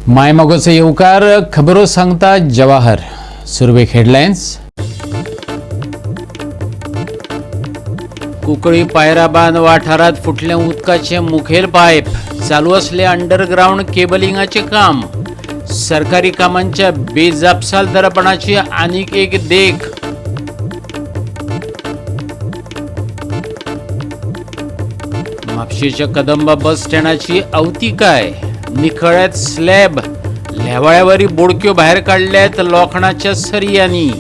मायमोगोचे येवकार खबरो सांगता जवाहर. सुरवेक हेडलायन्स. कुंकळी पायराबांद वाठारात फुटले उदकाचे मुखेल पायप. चालू असले अंडरग्राउंड केबलिंगाचे काम. सरकारी कामांच्या बेजापसालदारपणाची आनीक एक देख. म्हापशेच्या कदंबा बस स्टँडाची अवतिकाय. निखळ्यात स्लॅब. लेवाळ्यावरी बोडक्यो भायर काढल्यात लोखणाच्या सरयांनी.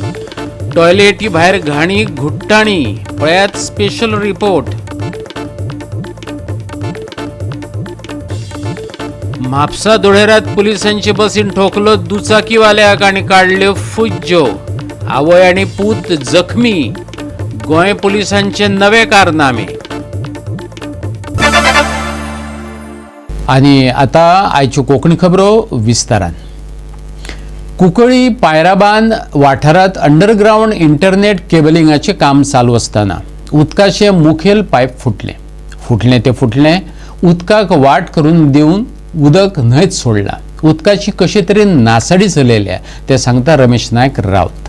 टॉयलेटी भायर घाणी घुट्टाणी. पळयात स्पेशल रिपोर्ट. म्हापसा धुळेरात पुलिसांचे बसीन ठोकलो दुचाकीवाल्याक आनी काढल्यो फुज्ज्यो. आवय आनी पूत जखमी. गोंय पुलिसांचे नवे कारनामे. आणि आता आयच्यो कोंकणी खबरो विस्तारान. कुंकळी पायराबांद वाठारात अंडरग्राउंड इंटरनेट केबलिंगाचे काम चालू असताना उदकाचे मुखेल पायप फुटले. उदकाक वाट करून दिवन उदक न्हंयत सोडला. उदकाची कशे तरेन नासाडी चलयल्या ते सांगता रमेश नायक रावत.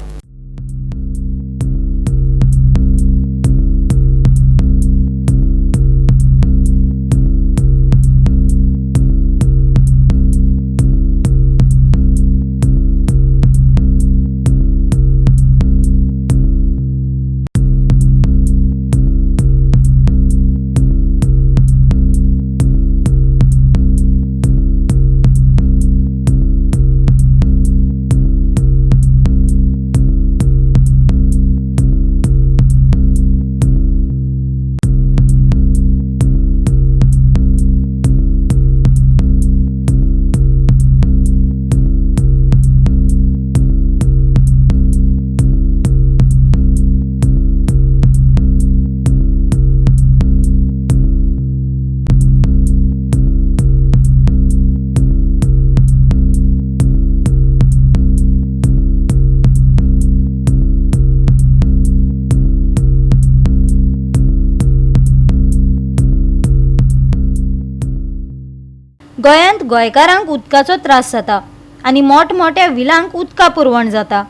गोंयांत गोंयकारांक उदकाचो त्रास जाता आनी मोठमोठ्या विलांक उदका पुरवण जाता.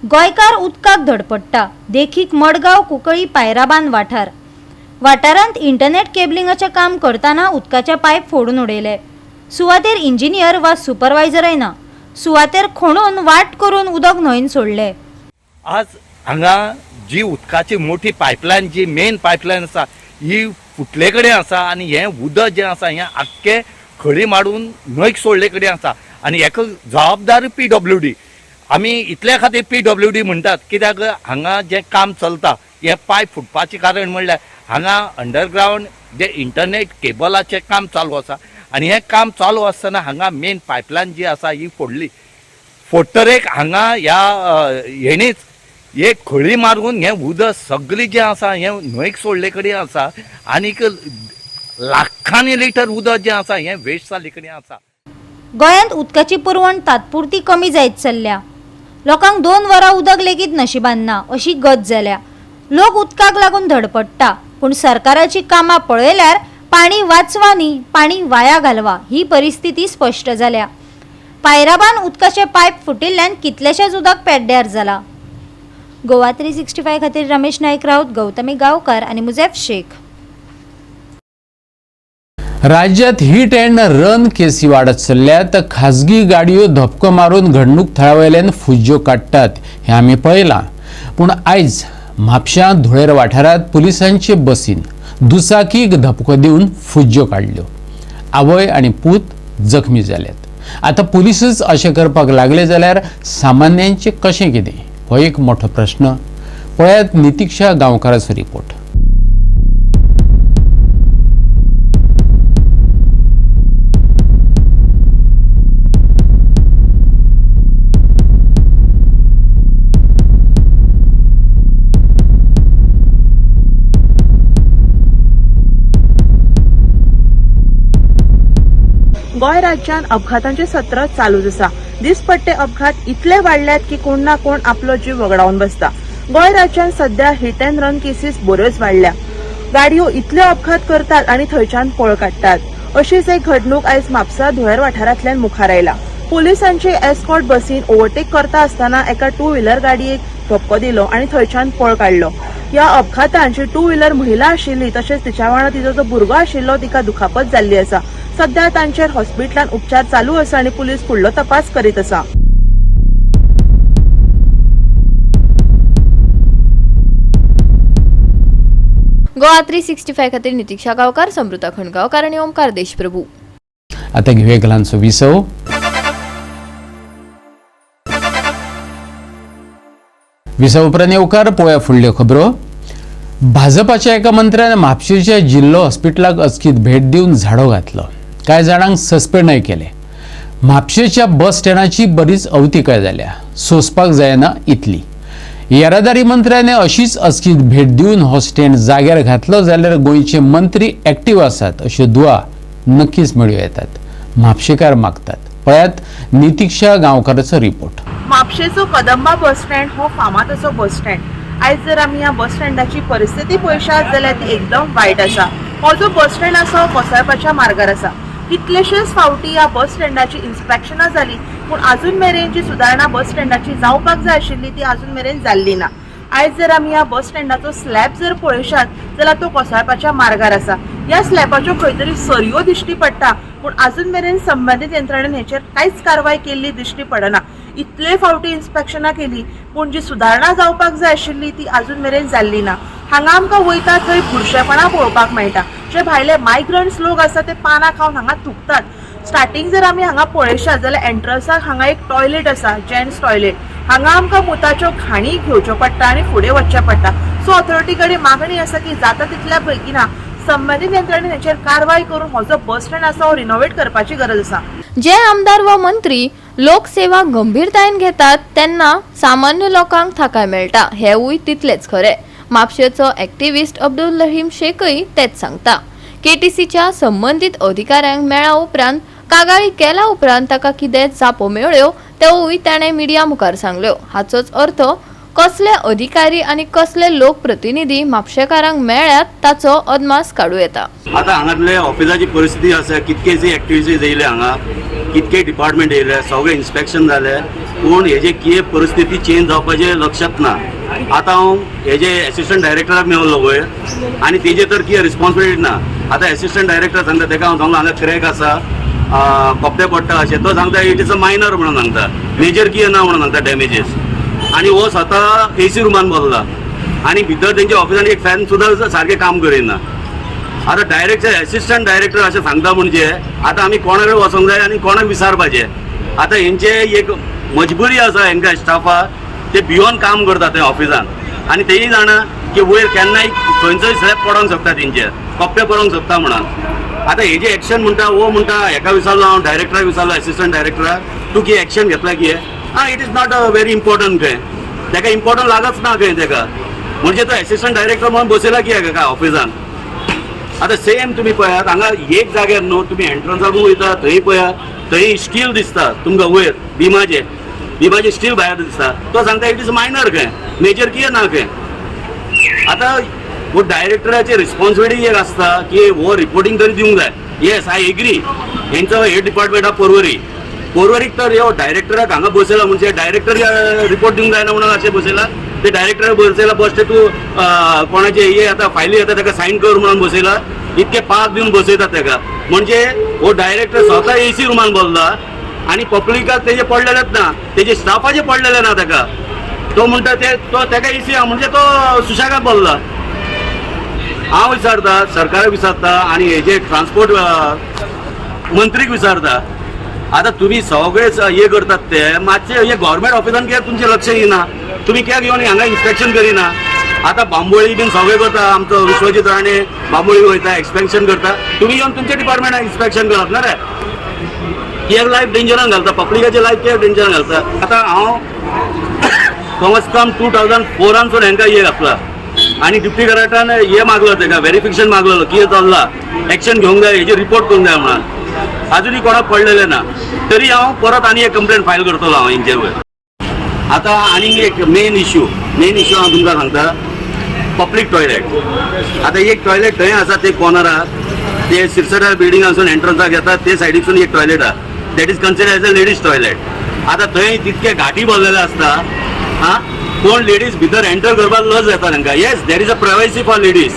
गोंयकार उदकाक धडपडटा. देखीक मडगांव कुंकळी पायराबांद वाठारांत इंटरनेट केबलिंगाचें काम करतना उदकाचे पायप फोडून उडयले. सुवातेर इंजिनियर वा सुपरवायझरय ना. सुवातेर खणून वाट करून उदक न्हंयन सोडले. आज हांगा जी उदकाची मोठी पायपलायन, जी मेन पायपलायन आसा ही फुटले कडेन आसा आनी हें उदक जें आसा हें आख्खें खडी मारून न्हंयक सोडले कडेन आसा आनी हेका जबाबदार PWD. आमी इतल्या खातीर PWD म्हणटात कित्याक हांगा जें काम चलता हें पायप फुटपाचें कारण म्हणल्यार हांगा अंडरग्राउंड जें इंटरनेट केबलाचें काम चालू आसा आनी हें काम चालू आसतना हांगा मेन पायपलायन जी आसा ही फोडली. फोडटरेक हांगा ह्या हेणीच एक खळी मारून हें उदक सगळें जें आसा हें न्हंयक सोडले कडेन आसा आनीक लाखांनी लिटर उदक जें आसा हें वेस्ट जाले कडेन आसा. गोंयांत उदकाची पुरवण तात्पुरती कमी जायत चल्ल्या. लोकांक 2 वरां उदक लेगीत नशिबान ना अशी गत जाल्या. लोक उदकाक लागून धडपडटा पूण सरकाराची कामां पळयल्यार पाणी वाचवा न्ही, पाणी वाया घालवा ही परिस्थिती स्पश्ट जाल्या. पायराबांद उदकाचे पायप फुटिल्ल्यान कितलेशेच उदक पेड्ड्यार जाला. गोवा 365 खातीर रमेश नायक रावत, गौतमी गांवकार आनी मुजेफ शेख. राज्यात हिट अँड रन केसी वाढत चल्ल्यात. खाजगी गाडयो धपको मारून घडणूक थळावयल्यान फुज्ज्यो काडटात हें आमी पळयलां. पूण आयज म्हापशा धुळेर वाठारात पुलिसांचे बसीन दुचाकीक धपको दिवन फुज्ज्यो काडल्यो. आवय आनी पूत जखमी जाल्यात. आतां पुलिसच अशें करपाक लागले जाल्यार सामान्यांचें कशें कितें हो एक मोठो प्रश्न. पळयात नितीक्षा गांवकाराचो रिपोर्ट. गोंय राज्यात अपघातांचे सत्र चालूच आसा. दिसपट्टे अपघात इतले वाडल्यात की कोण ना कोण आपलो जीव वगडावन बसता. गोंय राज्यात सध्या हिट अँड रन केसीस बऱ्योच वाडल्या. गाडयो इतले अपघात करतात आणि थंयच्यान पळ काडटात. अशीच एक घडणूक आयज म्हापसा धुळेर वाठारांतल्यान मुखार आयला. पोलिसांचे एस्कॉर्ट बसीन ओव्हरटेक करता असताना एका टू व्हीलर गाडयेक धक्को दिलो आणि थंयच्यान पळ काडलो. या अपघातान जी टू व्हीलर महिला आशिल्ली तशेंच तिच्या वांगडा तिचो जो भुरगो आशिल्लो तिका दुखापत जाल्ली आसा. सध्या तांचेर हॉस्पिटलांत उपचार चालू आसा आणि पुलीस फुडलो तपास करीत आसा. गोवा 365 खातीर नितीक्षा गांवकार, समृता खणगांवकार आणि ओमकार देशप्रभू. आता घेऊया एक ल्हानसो विसव. विसव उपरांत येवकार पळोवया फुडल्यो खबरो. भाजपाच्या एका मंत्र्यान म्हापशेच्या जिल्लो हॉस्पिटलाक अचकीत भेट दिवन झाडो घातलो. कांय जाणांक सस्पेंडय केले. म्हापशेच्या बस स्टँडाची बरीच अवतिकाय जाल्या. सोंसपाक जायना इतली. येरादारी मंत्र्याने अशीच अचकीत भेट दिवन हो स्टँड जाग्यार घातलो जाल्यार गोंयचे मंत्री एक्टिव्ह आसात अश्यो दुआ नक्कीच मेळूं येतात. म्हापशेकार मागतात. पळयात नितीक्षा गांवकाराचो रिपोर्ट. म्हापशेचो कदंबा बस स्टँड हो फामाद असो बस स्टँड. आयज जर आमी ह्या बस स्टँडाची परिस्थिती पळयशात जाल्यार ती एकदम वायट आसा. हो जो बस स्टँड आसा कोसळपाच्या मार्गार आसा. कितलेशेच फावटी ह्या बस स्टँडाची इन्स्पेक्शनां जाली पूण अजून मेरेन जी सुदारणा बस स्टँडाची जावपाक जाय आशिल्ली ती अजून मेरेन जाल्ली ना. आयज जर आमी ह्या बस स्टँडाचो स्लॅब जर पळयशात जाल्यार तो कोसळपाच्या मार्गार आसा. ह्या स्लॅबाच्यो खंय तरी सरयो दिश्टी पडटा पूण अजून मेरेन संबंधीत यंत्रणेन हेचेर कांयच कारवाय केल्ली दिश्टी पडना. इतले फावटी इन्स्पेक्शनां केली पूण जी सुदारणा जावपाक जाय आशिल्ली ती अजून मेरेन जाल्ली ना. हांगा आमकां वयता थंय बुरशेपणां पळोवपाक मेळटा. जे भायले मायग्रंट्स लोक आसा ते पानां खावन हांगा थुकतात. स्टार्टिंग जर आमी हांगा पळयशात जाल्यार एंट्रन्साक हांगा एक टॉयलेट आसा, जेंट्स टॉयलेट. हांगा आमकां मुताच्यो घाणी घेवच्यो पडटा आनी फुडें वचचें पडटा. सो ऑथॉरिटी कडेन मागणी आसा की जाता तितल्या बेगिना संबंधीत यंत्रणेन हेचेर कारवाय करून हो जो बस स्टँड आसा हो रिनोवेट करपाची गरज आसा. जे आमदार व मंत्री लोकसेवा गंभीरतायेन घेतात तेन्ना सामान्य लोकांक थाकाय मेळटा हेवूय तितलेच खरे. म्हापशेचो एक्टिव्हिस्ट अब्दुल रहीम शेखय तेच सांगता. केटीसीच्या संबंधित अधिकाऱ्यांक मेळ्ळा उपरांत कागाळी केल्या उपरांत ताका कितें जापो मेळ्ळ्यो तेवूय ताणें मिडिया मुखार सांगल्यो. हाचोच अर्थ कसले अधिकारी आणि कसले लोकप्रतिनिधी म्हापशेकारांक मेळ्ळ्यात ताचो अदमास काडूं येता. आता हांगातले ऑफिसाची परिस्थिती आसा, कितकेशे एक्टिविटीज येयले हांगा, कितके डिपार्टमेंट येयले, सगळे इन्स्पेक्शन जाले पूण हेजे कितें परिस्थिती चेंज जावपाचें लक्षात ना. आता हांव हेजे असिस्टंट डायरेक्टराक मेळ्ळो वयर आनी तेजे तर कितें रिस्पॉन्सिबिलिटी ना. आता असिस्टंट डायरेक्टर सांगता तेका हांव सांगलो हांगा क्रॅक आसा, कपडे पडटा अशें. तो सांगता इट इज अ मायनर म्हणून सांगता, मेजर कितें ना म्हणून सांगता डॅमेजीस. आणि वो स्वतः एसी रुमान बसला आणि भितर त्यांच्या ऑफिसान एक फॅन सुद्धा सारखे काम करिना. आता डायरेक्ट असिस्टंट डायरेक्टर असे सांगता म्हणजे आता आम्ही कोणाकडे वचूंक जाय आणि कोणाक विचारपाचे. आता हेंचे एक मजबुरी आसा हेंकां स्टाफाक, ते भिवन काम करतात त्या ऑफिसान आणि तेही जाणा की वयर केन्नाय खंयचोय स्लॅब पडोंक शकता तेंचे, कपडे पडोंक शकता म्हणून. आता हेजे एक्शन म्हणटा वो म्हणटा हेका विचारलो हांव डायरेक्टराक विचारलो असिस्टंट डायरेक्टराक तूं कितें एक्शन घेतला कितें. It is not a very important खंय, तेका इम्पॉर्टंट लागच ना खंय तेका. म्हणजे तो असिस्टंट डायरेक्टर म्हणून बसयला कित्याक काय ऑफिसान. आता सेम तुम्ही पळयात हांगा एक जाग्यार न्हू तुम्ही एंट्रन्साकूय वयता थंय पळयात, थंय स्टील दिसता तुमकां वयर बिमाचे स्टील भायर दिसता. तो सांगता इट इज मायनर खंय, मेजर कितें ना खंय. आता वो डायरेक्टराची रिस्पॉन्सिबिलिटी एक आसता की वो रिपोर्टिंग तरी दिवंक जाय. Yes I agree. हेंचो हेड डिपार्टमेंट हा पोरवरीक तर यो डायरेक्टराक हांगा बसयला म्हणजे डायरेक्टर रिपोर्ट दिवंक जायना म्हणून अशें बसयला. ते डायरेक्टर बसयला बसते तूं कोणाचे हे आता फायली येता ताका सायन कर म्हणून बसयला. इतके पास दिवन बसयतात ताका. म्हणजे हो डायरेक्टर स्वता एसी रुमान बसला आणि पब्लिकाक तेजे पडलेलेच ना, तेजे स्टाफाचे पडलेले ना ताका. तो म्हणटा ते तो ताका एसी म्हणजे तो सुशेगाद बसला. हांव विचारता, सरकाराक विचारता आणि हेजे ट्रान्सपोर्ट मंत्रीक विचारता. आता तुम्ही सगळेच हे करतात ते मातशे हे गव्हर्मेंट ऑफिसान कित्याक तुमचें लक्ष येना, तुम्ही कित्याक येवन हांगा इन्स्पेक्शन करिना. आता बांबोळी बीन सगळे करता, आमचो विश्वजीत राणे बांबोळी वयता इन्स्पेक्शन करता. तुम्ही येवन तुमच्या डिपार्टमेंटान इन्स्पेक्शन करत ना रे. कित्याक लायफ डेंजरान घालता, पब्लिकाचे लायफ कित्याक डेंजरान घालता. आता हांव कमस कम 2004 हेंकां हे घातला आणि डिप्टी कलेक्टरान हे मागलो तेका व्हेरिफिकेशन मागलेलो कितें चल्ला, एक्शन घेवंक जाय, हेजी रिपोर्ट करूंक जाय म्हणून. अजूनही कोणाक पडलेले ना. तरी हांव परत आनी एक कंप्लेंट फायल करतलो हांव हेंचे वयर. आता आनी एक मेन इश्यू हांव तुमकां सांगता, पब्लीक टॉयलेट. आता एक टॉयलेट थंय आसा ते कॉर्नराक, ते सिरसटा बिल्डिंगासून एंट्रन्साक येता ते सायडीकसून एक टॉयलेट आहा. That is considered as a ladies toilet. आता थंय तितके घाटी भरलेले असता, हा कोण लेडीज भितर एंटर करपाक लज येता तांकां. Yes, there is a privacy for ladies.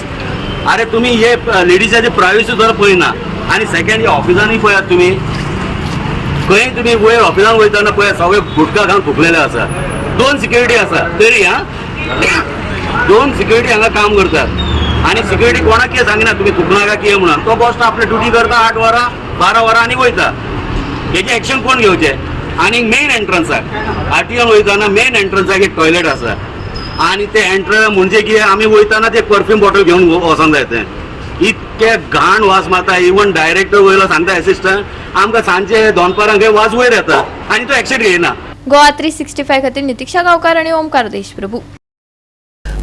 अरे तुमी हे लेडीजाची प्रायव्हसी सुद्दां पळयना. आनी सेकंड ऑफिसांनी पळयात तुमी, खंय तुमी वयर ऑफिसांत वयताना पळयात सगळे गुटखा घालून फुकलेले आसा. 2 सिक्युरिटी आसा तरी, 2 सिक्युरिटी हांगा काम करतात. आणि सिक्युरिटी कोणाक कितें सांगिना तुमी थुकनाका कितें म्हणून. तो गोश्ट आपली ड्युटी करता 8 वरां 12 वरां आनी वयता. हेजे एक्शन कोण घेवचें. आणि मेन एंट्रन्साक आरटीओन वयताना मेन एंट्रन्साक एक टॉयलेट आसा. आणि ते एंट्रन्स म्हणजे कितें आमी वयताना ते परफ्यूम बॉटल घेवन वचोंक जाय. तें इतके घाण वास मारता. इवन डायरेक्टर वयलो सांगता एसिस्टंट आमकां सांजचे दोनपारांक वास वयर येता आनी तो एक्शन घेयना. गोवा 365 खातीर नितीक्षा गांवकार आणि ओमकार देशप्रभू.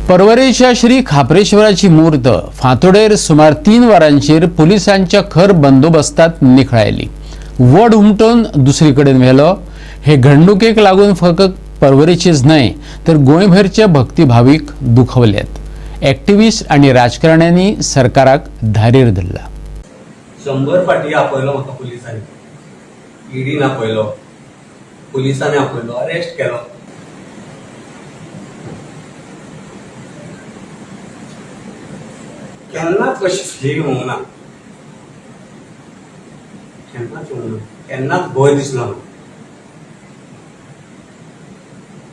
परवरेच्या श्री खापरेश्वराची मूर्त फांतोडेर सुमार 3 वरांचेर पुलिसांच्या खर बंदोबस्तांत निखळायली. वड हुमटोवन दुसरी कडेन व्हेलो. हे घडणुकेक लागून फकत परवरेचेच न्हय तर गोंयभरचे भक्ती भावीक दुखवल्यात. एक्टिव्हिस्ट आणि राजकारण्यांनी सरकाराक धारेर धरला. 100 फाटी आपयलो म्हाका पुलिसांनी. ईडीन आपयलो, पुलिसांनी आपयलो, अरेस्ट केलो. केन्नाच कशी फील होवंक ना. केन्नाच भंय दिसलो ना.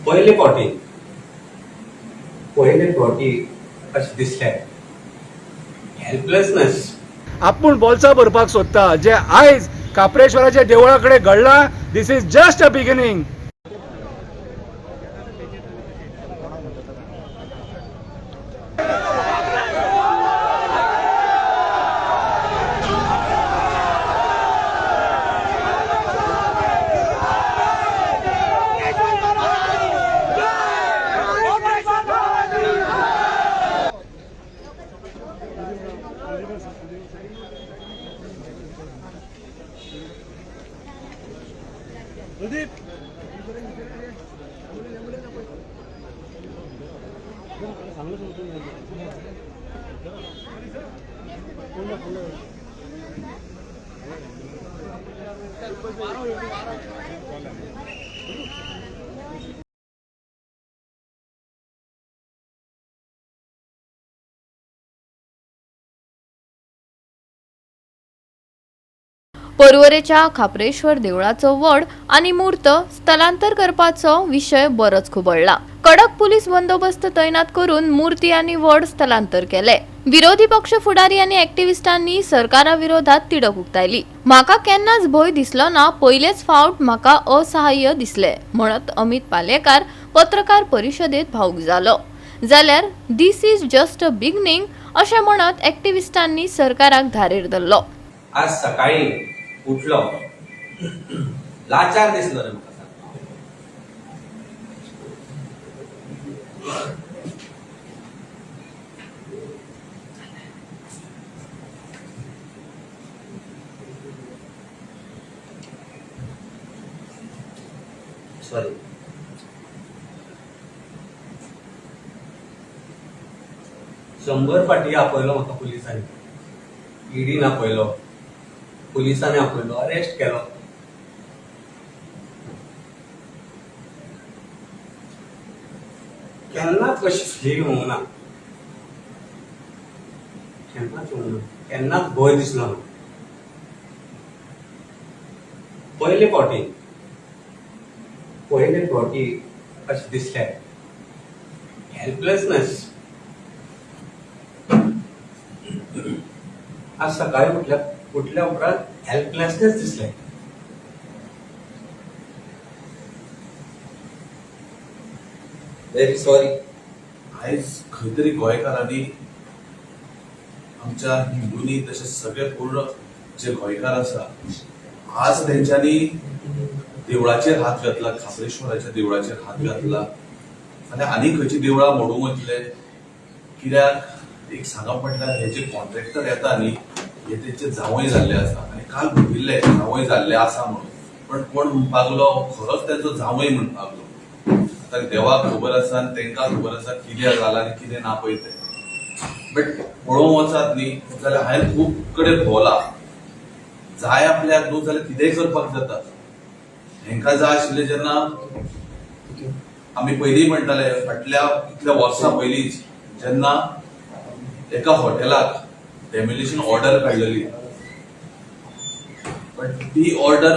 पयले फावटी अशें दिसलें हेल्पलेसनेस. आपूण बोल्सां भरपाक सोदता जे आयज कापरेश्वराच्या देवळा कडेन घडलां. This is just a beginning. परवरेच्या Khapreshwar देवळाचो वड आणि मूर्त स्थलांतर करपाचो विशय बरोच खुबळ्ळा. कडक पुलीस बंदोबस्त तैनात करून मूर्ती आणि वड स्थलांतर केले. विरोधी पक्ष फुडारी आणि ऍक्टिव्हिस्टांनी सरकारा विरोधात तिडक उक्तायली. म्हाका केन्नाच भंय दिसलो ना. पयलेच फावट म्हाका असहाय्य दिसले म्हणत अमित पालेकार पत्रकार परिशदेत भावूक जालो. जाल्यार दिस इज जस्ट अ बिगनिंग अशें म्हणत ऍक्टिव्हिस्टांनी सरकाराक धारेर धरलो. आज सकाळी उठलो लाचार दिसलो रे म्हाका. सॉरी. 100 फाटी आपयलो म्हाका पुलिसांनी. ईडीन आपयलो, पुलिसांनी आपयलो, अरेस्ट केलो. केन्नाच कशी फील होवंक ना. केन्नाच भंय दिसलो ना. पयले फावटी अशें दिसलें हेल्पलेसनेस. आज सकाळी उठल्या उपरांत हेल्पलेसनेस दिसलें. Very sorry. आयज खंय तरी गोंयकारांनी आमच्या हिंदूंनी तशेंच सगळे पूर्ण जे गोंयकार आसा आज तेंच्यांनी देवळाचेर हात घातला, खापरेश्वराच्या देवळाचेर हात घातला. आनी आनी खंयची देवळां मोडूंक वतले. कित्याक एक सांगप म्हटल्यार हे जे कॉन्ट्रॅक्टर येता न्ही हे तेंचे जावंय जाल्ले आसा. आनी काल भुगिल्ले जावंय जाल्ले आसा म्हणून. पण कोण म्हणपाक लागलो खरोच तेंचो जावंय म्हणपाक लागलो. आता देवाक खबर आसा आनी तेंकां खबर आसा कितें जालां आनी कितें ना पळय तें. बट पळोवंक वचात न्ही जाल्यार हांवें खूब कडेन भोंवला. जाय आपल्याक न्हू जाल्यार कितेंय करपाक जाता. हेंका जाय आशिल्ले जेन्ना आमी पयलीं म्हणटाले फाटल्या इतल्या वर्सां पयलींच जेन्ना एका हॉटेलाक डेमोलिशन ऑर्डर काडलेली, पण ती ऑर्डर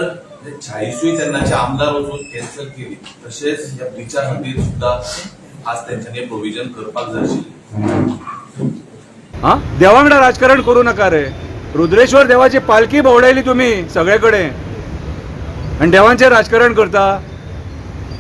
चाळीसूय तेन्नाचे आमदार वचून कॅन्सल केली. तशेंच ह्या ब्रिचा खातीर सुद्दां आज तेंच्यांनी प्रोविजन करपाक जाय आशिल्लें. हा देवांगडा राजकारण करू नका रे. रुद्रेश्वर देवाची पालखी भोवडायली तुम्ही सगळेकडे आणि देवांचे राजकारण करता.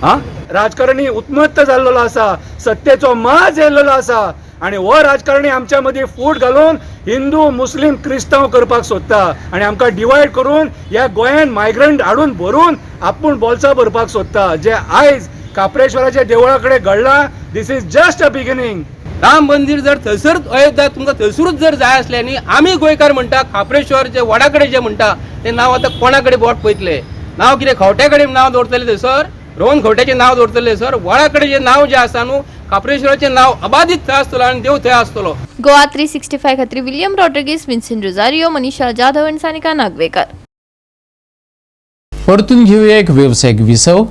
हा राजकारणी उत्मत्त जाल्लो आसा, सत्तेचो माज येयल्लो आसा आणि हो राजकारणी आमच्या मध्ये फूट घालून हिंदू मुस्लिम क्रिस्तांव करपाक सोदता आणि आमकां डिवायड करून ह्या गोंयांत मायग्रंट हाडून भरून आपूण बोल्सां भरपाक सोदता. जे आयज काप्रेश्वराच्या देवळा कडेन घडलां, this is just a beginning. Ram मंदिर जर थंयसर अयोध्या तुमकां थंयसरूच जर जाय आसलें न्ही, आमी गोंयकार म्हणटा खापरेश्वर जे वडा कडेन जे म्हणटा तें नांव आतां कोणा कडेन बोट पयतले. नांव कितें खवट्या कडेन नांव दवरतले थंयसर, रोहन खवट्याचें नांव दवरतले सर. वडा कडेन जे नांव जे आसा न्हू, खापरेश्वराचें नांव अबादीत थंय आसतलो आणि देव थंय आसतलो. गोवा 365 खातीर विलियम रॉड्रिगीस, विन्सेंट रोझारियो, मनीषा जाधव आनी सानिका नागवेकर. परतून घेऊया एक व्यावसायिक विसव.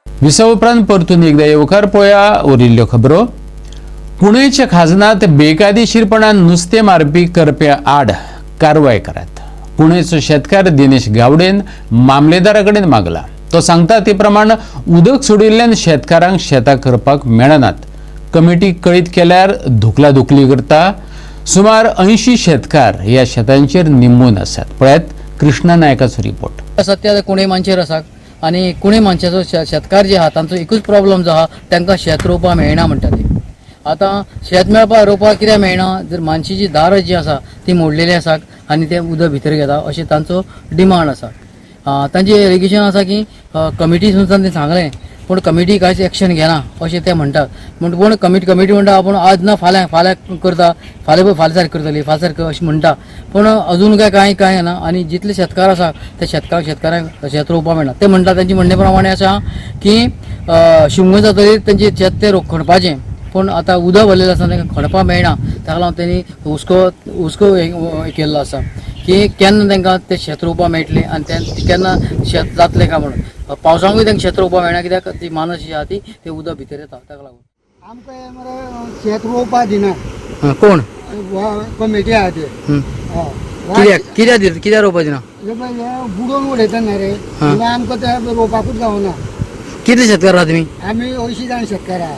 विसव उपरांत परतून एकदा येवकार पळोवया उरिल्ल्यो खबरो. पुणेच्या खाजनात बेकायदेशीरपणान नुस्तें मारपी करप्या आड कारवाय करात. पुणेचो शेतकार दिनेश गावडेन मामलेदारा कडेन मागला. तो सांगता ते प्रमाण उदक सोडिल्ल्यान शेतकारांक शेतां करपाक मेळनात. कमिटी कळीत केल्यार धुकलाधुकली करता. सुमार 80 शेतकार ह्या शेतांचेर निंबून आसात. पळयात कृष्णा नायकाचो रिपोर्ट. सत्या कोणी मानशेर आसा आनी कोणी मानशाचो शेतकार जे आहा तांचो एकूच प्रॉब्लेम जो आहा, तांकां शेत रोवपाक मेळना म्हणटा ती. आतां शेत मेळपाक रोवपाक कित्याक मेळना, जर मानशीची दारां जी आसा ती मोडलेली आसा आनी ते उदक भितर घेता अशें तांचो डिमांड आसा. तांचें एलिगेशन आसा की कमिटी सुद्दां तें सांगलें पूण कमिटी कांयच एक्शन घेना अशें ते म्हणटात. पूण कमिटी म्हणटा आपण आज ना फाल्यां करता, फाल्यां सारकें करतली, फाल्यां सारकें अशें म्हणटा. पूण अजून कांय ना आनी जितले शेतकार आसा ते शेतकारांक शेत रोवपाक मेळना. ते म्हणटा तांचे म्हणणे प्रमाणे आसा की शिमगो जातकीर तेंचें शेत ते खणपाचें, पूण आतां उदक भरलेलें आसा तांकां खणपाक मेळना. ताका लागून तेणी हुस्को केल्लो आसा की केन्ना तांकां तें शेत रोवपाक मेळटलें आनी केन्ना शेत जातलें काय म्हणून. पावसांकूय तांकां शेत रोवपाक मेळना कित्याक ती मानस जी आहा ती ते उदक भितर येता. ताका लागून आमकां मरे शेत रोवपाक दिना. कोण कमिटी आहा ते कित्याक रोवपाक दिना? बुडोवन उडयता न्ही रे, आमकां ते रोवपाकूच जावना. कितले शेतकार आहा तुमी? आमी 80 जाण शेतकार आहा.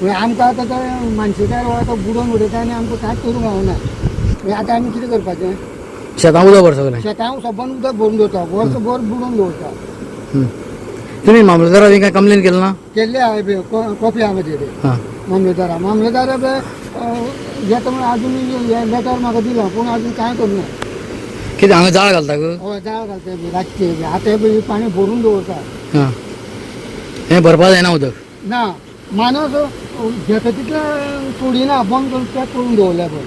आमकां आतां ते मानसिकार बुडोवन उडयता आनी आमकां कांयच करूंक गावना. आतां आमी कितें करपाचें? शेतां उदक भर सगळें शेतां सबन उदक भरून दवरता, वर्सभर बुडोवन दवरता. तुमी मामलेदारा बी काय कंप्लेन केली ना? केल्ले हांवें कॉपी आहा म्हजे मामलेदारा येता म्हण अजून लेटर म्हाका दिला पूण अजून कांय करूना. कितें हांगा जाळ घालता गो? हय जाळ घालता रातचे. आतां पाणी भरून दवरता. हें भरपा जायना उदक? ना, मानस घेता तितलें सोडिना, बंद करून चॅक करून दवरल्या पळय.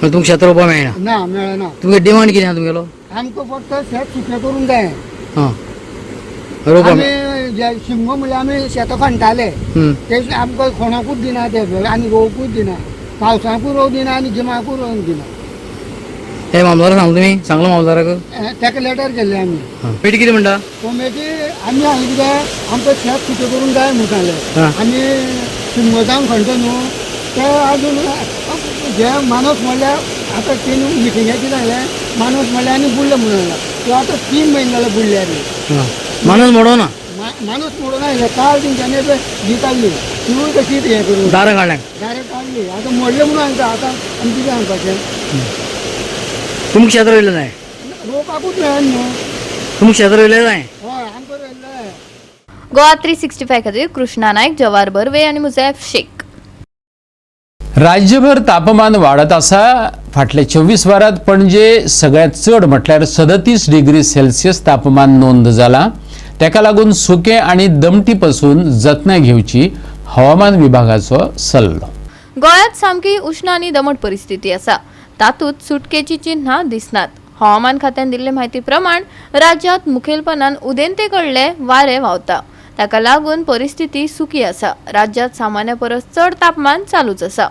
तुमकां शेत रोवपाक मेळना? ना, मेळना. तुमगे डिमांड कितें आहा तुमगेलो? आमकां फक्त शेत सुकें करूंक जाय. रोवपाक आमी शिमगो म्हणल्यार आमी शेतां खणटाले, ते आमकां खणोकूच दिना ते आनी रोवकूच दिना. पावसाकूय रोव दिना आनी गिमाकूय रोवंक दिना. हे मामलेदार सांगलो तुमी? सांगलो मामलेदाराक? ताका लेटर केल्ले आमी. कमिटी कितें म्हणटा? कमिटी आमी हांगा कितें आमकां शेत सुकें करूंक जाय म्हूण सांगलें. आमी शिमगो जावन खणटा न्हू, ते अजून जे मानस म्हणल्यार आतां तीन मिटिंगाची सांगलें मानस म्हणल्यार आनी बुडले म्हणून. तो आतां 3 म्हयने जाले बुडल्या रे. मानस मोडोना? मानस मोडोना. हे काल तेंच्यांनी जी काडली तिवूय तशीच हें करून दारां काडल्यात. दारां काडली. आतां मोडले म्हणून सांगता. आतां आमी कितें सांगपाचें? तुमकां शेत रोयलें जाय? रोवपाकूच मेळना न्हू. तुमकां शेत रोयलें जाय? हय आमकां रोयलें. गोवा 365 खातीर कृष्णा नायक, जवार बर्वे आनी मुझैफ शेख. राज्यभर तापमान वाढत आसा. फाटल्या 24 वरांत पणजे सगळ्यात चड म्हटल्यार 37 डिग्री सेल्सियस तापमान नोंद जाला. तेका लागून सुके आणि दमटी पासून जतनाय घेवची हवामान विभागाचो सल्लो. गोंयांत सामकी उष्ण आनी दमट परिस्थिती आसा. तातूंत सुटकेची चिन्हां दिसनात. हवामान खात्यान दिल्ले म्हायती प्रमाण राज्यांत मुखेलपणान उदेंते कडले वारे व्हांवता. ताका लागून परिस्थिती सुकी आसा. राज्यांत सामान्य परस चड तापमान चालूच आसा.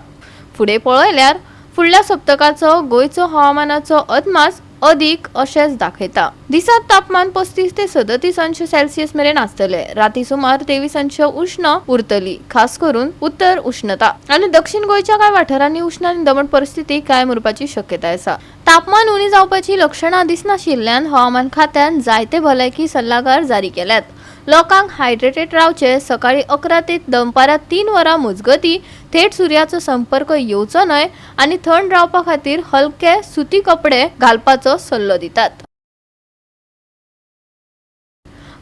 फुडें पळयल्यार फुडल्या सप्तकाचो गोंयचो हवामानाचो अदमास अदीक अशेंच दाखयता. दिसात तापमान 35 ते 37 अंश सेल्सियस मेरेन आसतले. राती सुमार 23 अंश उष्ण उरतली. खास करून उत्तर उष्णता आनी दक्षिण गोंयच्या कांय वाठारांनी उष्ण आनी दमट परिस्थिती कायम उरपाची शक्यताय आसा. तापमान उणी जावपाची लक्षणां दिसनाशिल्ल्यान हवामान खात्यान जायते भलायकी सल्लागार जारी केल्यात. लोकांक हायड्रेटेड रावचे, सकाळी 11 ते दनपारां 3 वरां मजगती थेट सूर्याचो संपर्क येवचो न्हय आनी थंड रावपा खातीर हलके सुती कपडे घालपाचो सल्लो दितात.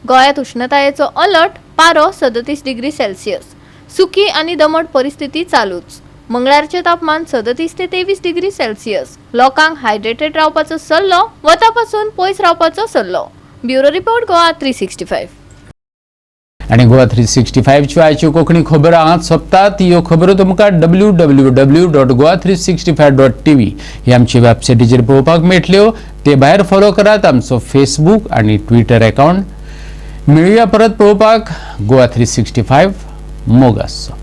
गोंयांत उष्णतायेचो अलर्ट, पारो 37 डिग्री सेल्सियस. सुकी आनी दमट परिस्थिती चालूच. मंगळारचे तापमान 37 ते 23 डिग्री सेल्सियस. लोकांक हायड्रेटेड रावपाचो सल्लो, वतापासून पयस रावपाचो सल्लो. Bureau report Goa 365. आणि गोवा 365 ची आयच्यो कोंकणी खबरो हांगाच सोंपतात. ह्यो खबरो तुमकां www.goa365.tv ही आमची वेबसायटीचेर पळोवपाक मेळटल्यो. ते भायर फॉलो करात आमचो फेसबूक आनी ट्विटर अकाउंट. मेळुया परत पळोवपाक. गोवा 365 मोग आसचो.